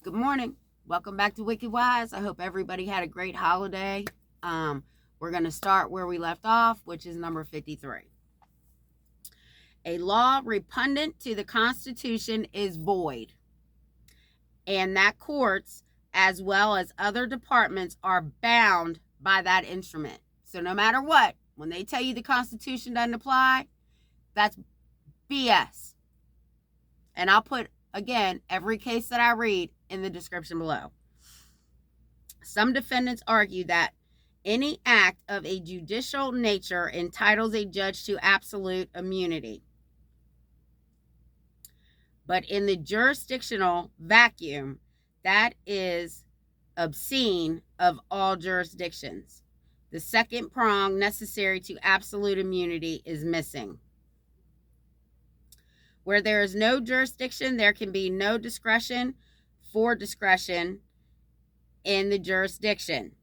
Good morning. Welcome back to Wicked Wise. I hope everybody had a great holiday. We're going to start where we left off, which is number 53. A law repugnant to the Constitution is void, and that courts, as well as other departments, are bound by that instrument. So no matter what, when they tell you the Constitution doesn't apply, that's BS. And I'll put, again, every case that I read in the description below. Some defendants argue that any act of a judicial nature entitles a judge to absolute immunity. But in the jurisdictional vacuum, that is obscene of all jurisdictions. The second prong necessary to absolute immunity is missing. Where there is no jurisdiction, there can be no discretion for discretion in the jurisdiction.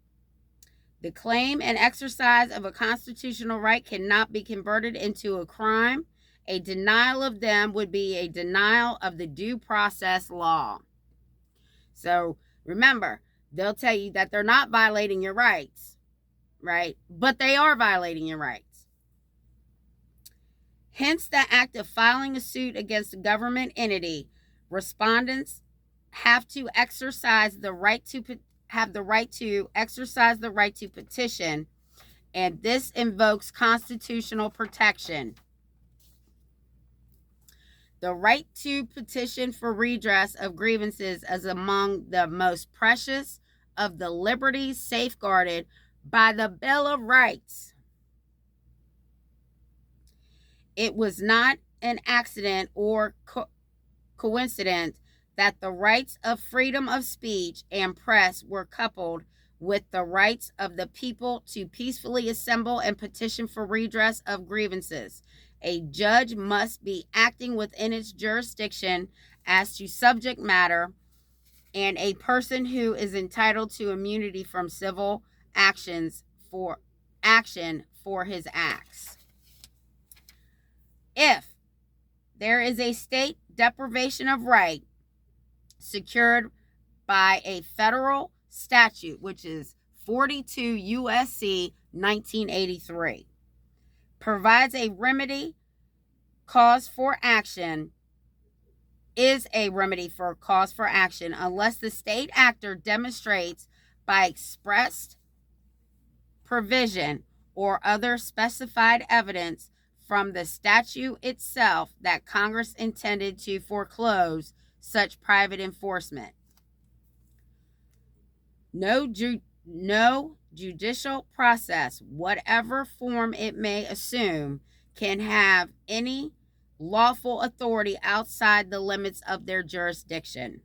The claim and exercise of a constitutional right cannot be converted into a crime. A denial of them would be a denial of the due process law. So remember, they'll tell you that they're not violating your rights, right? But they are violating your rights. Hence, the act of filing a suit against a government entity, respondents have to exercise the right to exercise the right to petition, and this invokes constitutional protection. The right to petition for redress of grievances is among the most precious of the liberties safeguarded by the Bill of Rights. It was not an accident or coincidence that the rights of freedom of speech and press were coupled with the rights of the people to peacefully assemble and petition for redress of grievances. A judge must be acting within its jurisdiction as to subject matter, and a person who is entitled to immunity from civil action for his acts. If there is a state deprivation of right secured by a federal statute, which is 42 U.S.C. 1983, provides a remedy, cause for action, is a remedy for cause for action unless the state actor demonstrates by expressed provision or other specified evidence from the statute itself that Congress intended to foreclose such private enforcement. No judicial process, whatever form it may assume, can have any lawful authority outside the limits of their jurisdiction.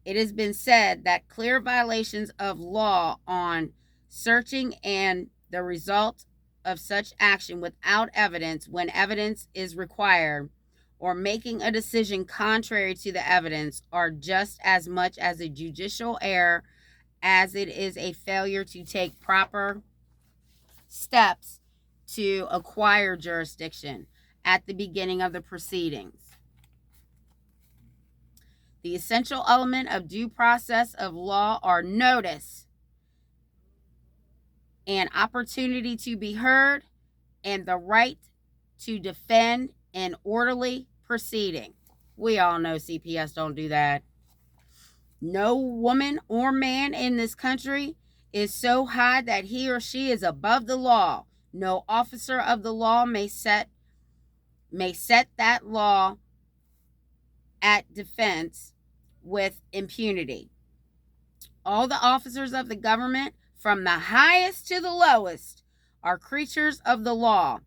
It has been said that clear violations of law on searching and the result of such action without evidence when evidence is required, or making a decision contrary to the evidence, are just as much as a judicial error as it is a failure to take proper steps to acquire jurisdiction at the beginning of the proceedings. The essential element of due process of law are notice and opportunity to be heard, and the right to defend an orderly proceeding. We all know CPS don't do that. No woman or man in this country is so high that he or she is above the law. No officer of the law may set that law at defense with impunity. All the officers of the government, from the highest to the lowest, are creatures of the law,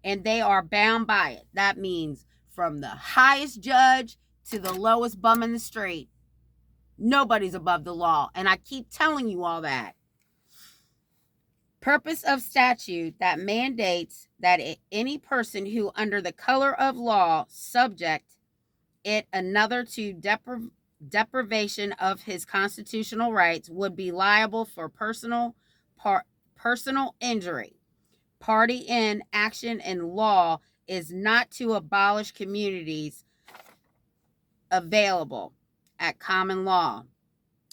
and they are bound by it. That means from the highest judge to the lowest bum in the street, nobody's above the law, and I keep telling you all that. Purpose of statute that mandates that any person who, under the color of law, subject it another to deprivation of his constitutional rights would be liable for personal injury. Party in action in law is not to abolish communities available. at common law,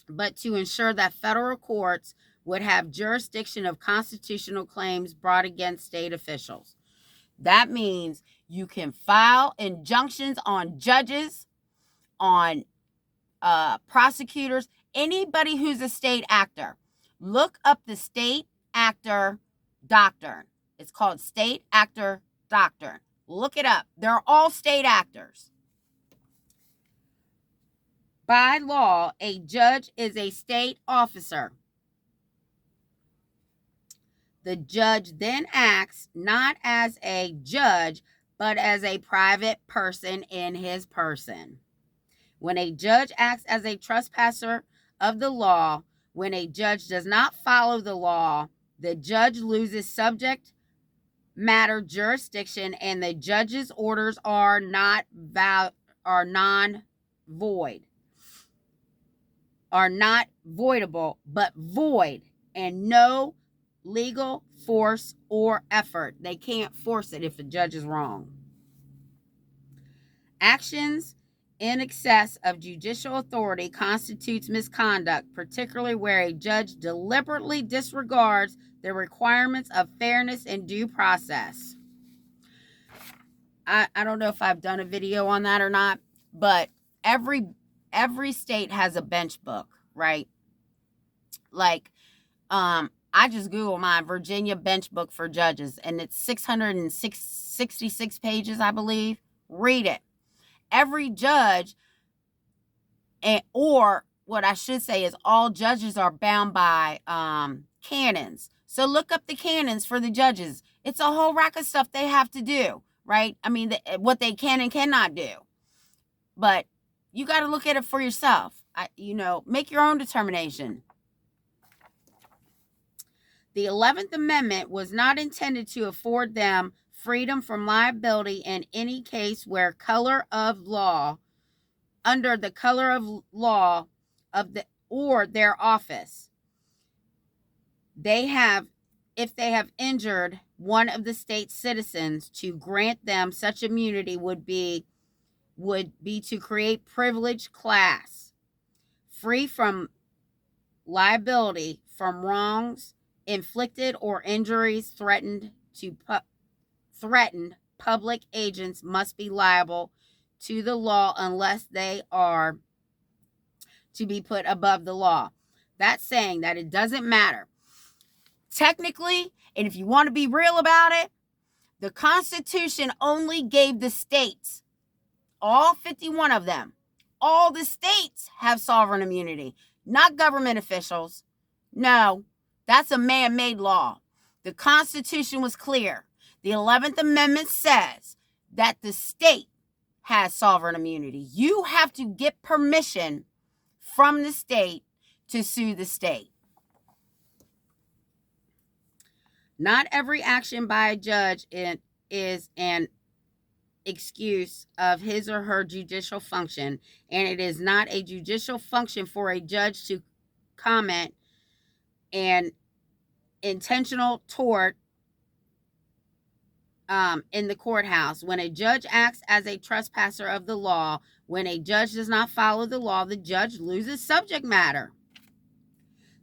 but to ensure that federal courts would have jurisdiction of constitutional claims brought against state officials. That means you can file injunctions on judges, on prosecutors, anybody who's a state actor. Look up the state actor doctrine. It's called state actor doctrine. Look it up. They're all state actors. By law, a judge is a state officer. The judge then acts not as a judge, but as a private person in his person. When a judge acts as a trespasser of the law, when a judge does not follow the law, the judge loses subject matter jurisdiction, and the judge's orders are not voidable, but void, and no legal force or effort. They can't force it if the judge is wrong. Actions in excess of judicial authority constitutes misconduct, particularly where a judge deliberately disregards the requirements of fairness and due process. I don't know if I've done a video on that or not, but every state has a bench book, right? Like, I just Googled my Virginia bench book for judges, and it's 666 pages, I believe. Read it. Every judge, or what I should say is all judges are bound by canons. So look up the canons for the judges. It's a whole rack of stuff they have to do, right? I mean, what they can and cannot do. But you got to look at it for yourself. Make your own determination. The 11th Amendment was not intended to afford them freedom from liability in any case where under the color of law or their office, if they have injured one of the state's citizens. To grant them such immunity would be to create privileged class free from liability from wrongs inflicted or injuries threatened. Public agents must be liable to the law unless they are to be put above the law. That's saying that it doesn't matter. Technically, and if you want to be real about it, the Constitution only gave the states, all 51 of them, all the states have sovereign immunity, not government officials. No, that's a man-made law. The Constitution was clear. The 11th Amendment says that the state has sovereign immunity. You have to get permission from the state to sue the state. Not every action by a judge is an excuse of his or her judicial function, and it is not a judicial function for a judge to comment an intentional tort in the courthouse. When a judge acts as a trespasser of the law, when a judge does not follow the law, the judge loses subject matter.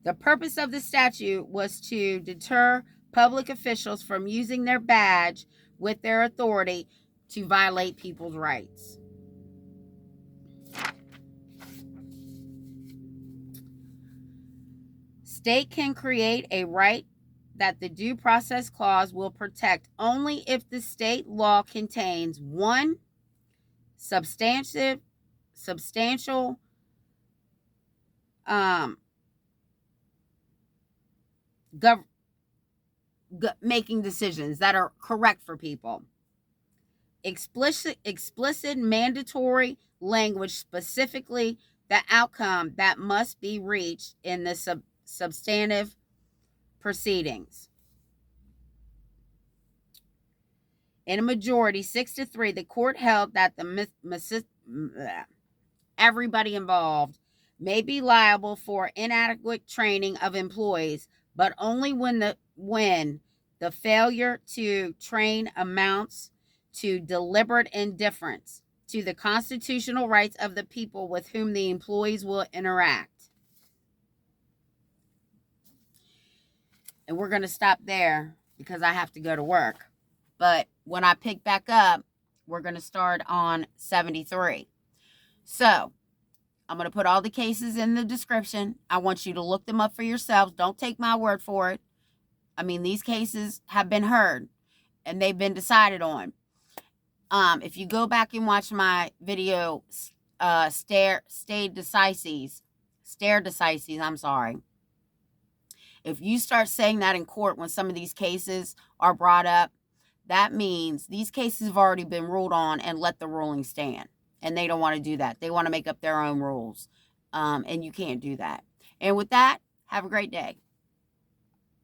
The purpose of the statute was to deter public officials from using their badge with their authority to violate people's rights. State can create a right that the Due Process Clause will protect only if the state law contains one, substantial making decisions that are correct for people. Explicit mandatory language, specifically the outcome that must be reached in the substantive proceedings. In a majority, 6-3, the court held that everybody involved may be liable for inadequate training of employees, but only when the failure to train amounts to deliberate indifference to the constitutional rights of the people with whom the employees will interact. And we're going to stop there because I have to go to work. But when I pick back up, we're going to start on 73. So I'm going to put all the cases in the description. I want you to look them up for yourselves. Don't take my word for it. I mean, these cases have been heard and they've been decided on. If you go back and watch my video, stare decisis, I'm sorry. If you start saying that in court when some of these cases are brought up, that means these cases have already been ruled on and let the ruling stand. And they don't want to do that. They want to make up their own rules. And you can't do that. And with that, have a great day.